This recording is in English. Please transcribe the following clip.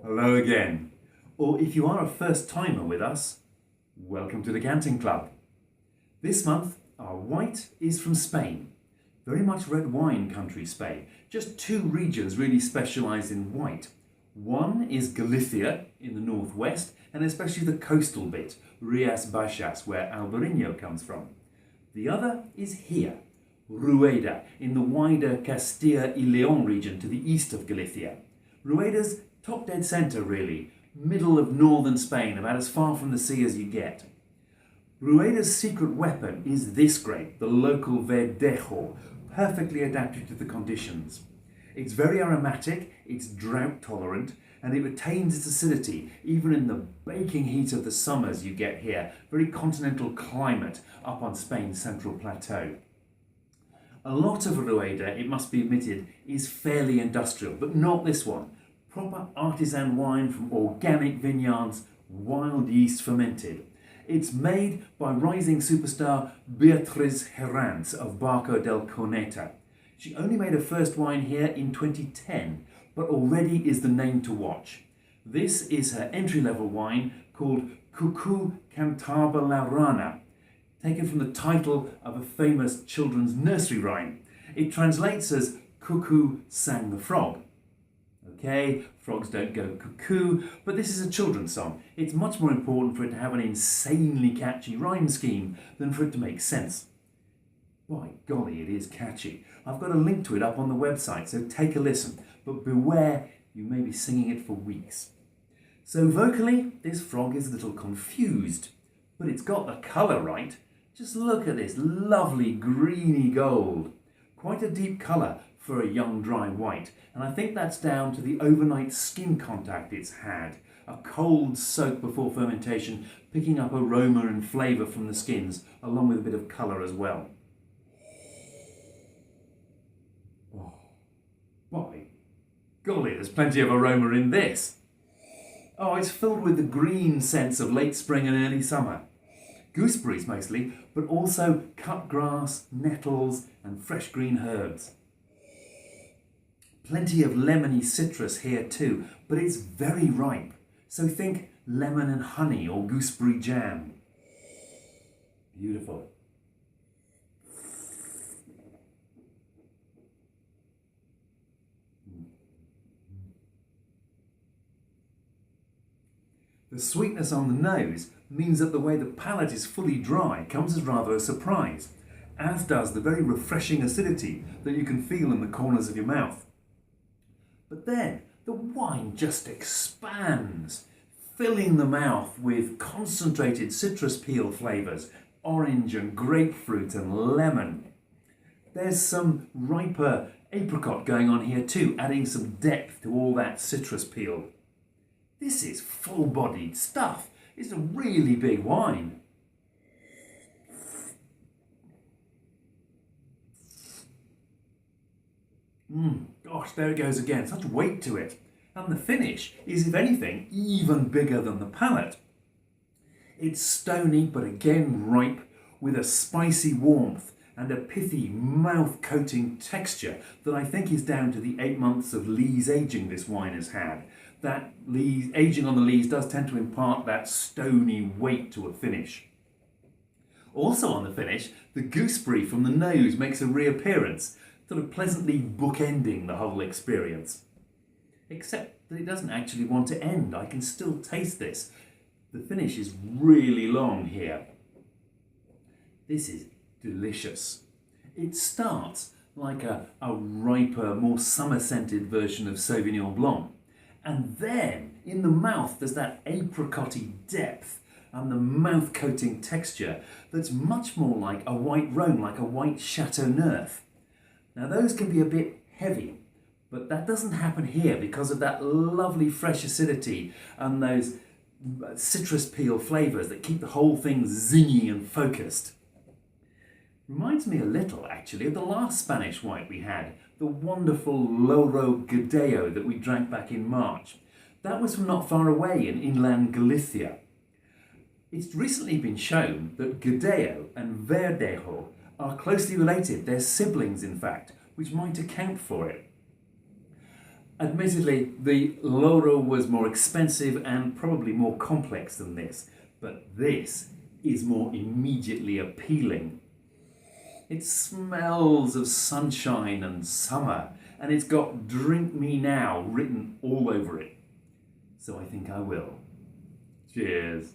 Hello again. Or if you are a first timer with us, welcome to the Canting Club. This month, our white is from Spain. Very much red wine country, Spain. Just two regions really specialise in white. One is Galicia in the northwest, and especially the coastal bit, Rías Baixas, where Albariño comes from. The other is here, Rueda, in the wider Castilla y León region to the east of Galicia. Rueda's top dead centre really, middle of northern Spain, about as far from the sea as you get. Rueda's secret weapon is this grape, the local Verdejo, perfectly adapted to the conditions. It's very aromatic, it's drought tolerant, and it retains its acidity even in the baking heat of the summers you get here. Very continental climate up on Spain's central plateau. A lot of Rueda, it must be admitted, is fairly industrial, but not this one. Proper artisan wine from organic vineyards, wild yeast fermented. It's made by rising superstar Beatriz Herrantz of Barco del Corneta. She only made her first wine here in 2010, but already is the name to watch. This is her entry-level wine called Cucu Cantaba la Rana, taken from the title of a famous children's nursery rhyme. It translates as Cuckoo sang the frog. Okay, frogs don't go cuckoo, but this is a children's song. It's much more important for it to have an insanely catchy rhyme scheme than for it to make sense. By golly, it is catchy. I've got a link to it up on the website, so take a listen. But beware, you may be singing it for weeks. So vocally, this frog is a little confused, but it's got the colour right. Just look at this lovely greeny gold. Quite a deep colour for a young dry white, and I think that's down to the overnight skin contact it's had. A cold soak before fermentation, picking up aroma and flavour from the skins, along with a bit of colour as well. Oh, by golly, there's plenty of aroma in this. Oh, it's filled with the green scents of late spring and early summer. Gooseberries mostly, but also cut grass, nettles and fresh green herbs. Plenty of lemony citrus here too, but it's very ripe. So think lemon and honey or gooseberry jam. Beautiful. The sweetness on the nose means that the way the palate is fully dry comes as rather a surprise, as does the very refreshing acidity that you can feel in the corners of your mouth. But then the wine just expands, filling the mouth with concentrated citrus peel flavours, orange and grapefruit and lemon. There's some riper apricot going on here too, adding some depth to all that citrus peel. This is full-bodied stuff. It's a really big wine. Gosh, there it goes again. Such weight to it. And the finish is, if anything, even bigger than the palate. It's stony, but again ripe, with a spicy warmth and a pithy, mouth-coating texture that I think is down to the 8 months of lees aging this wine has had. That aging on the lees does tend to impart that stony weight to a finish. Also on the finish, the gooseberry from the nose makes a reappearance, sort of pleasantly bookending the whole experience. Except that it doesn't actually want to end. I can still taste this. The finish is really long here. This is delicious. It starts like a riper, more summer-scented version of Sauvignon Blanc. And then, in the mouth, there's that apricot-y depth and the mouth-coating texture that's much more like a white Rhone, like a white Chateau Neuf. Now, those can be a bit heavy, but that doesn't happen here because of that lovely fresh acidity and those citrus peel flavours that keep the whole thing zingy and focused. Reminds me a little, actually, of the last Spanish white we had, the wonderful Loro Gadeo that we drank back in March. That was from not far away in inland Galicia. It's recently been shown that Gadeo and Verdejo are closely related. They're siblings, in fact, which might account for it. Admittedly, the Loro was more expensive and probably more complex than this, but this is more immediately appealing. It smells of sunshine and summer, and it's got "Drink Me Now" written all over it. So I think I will. Cheers.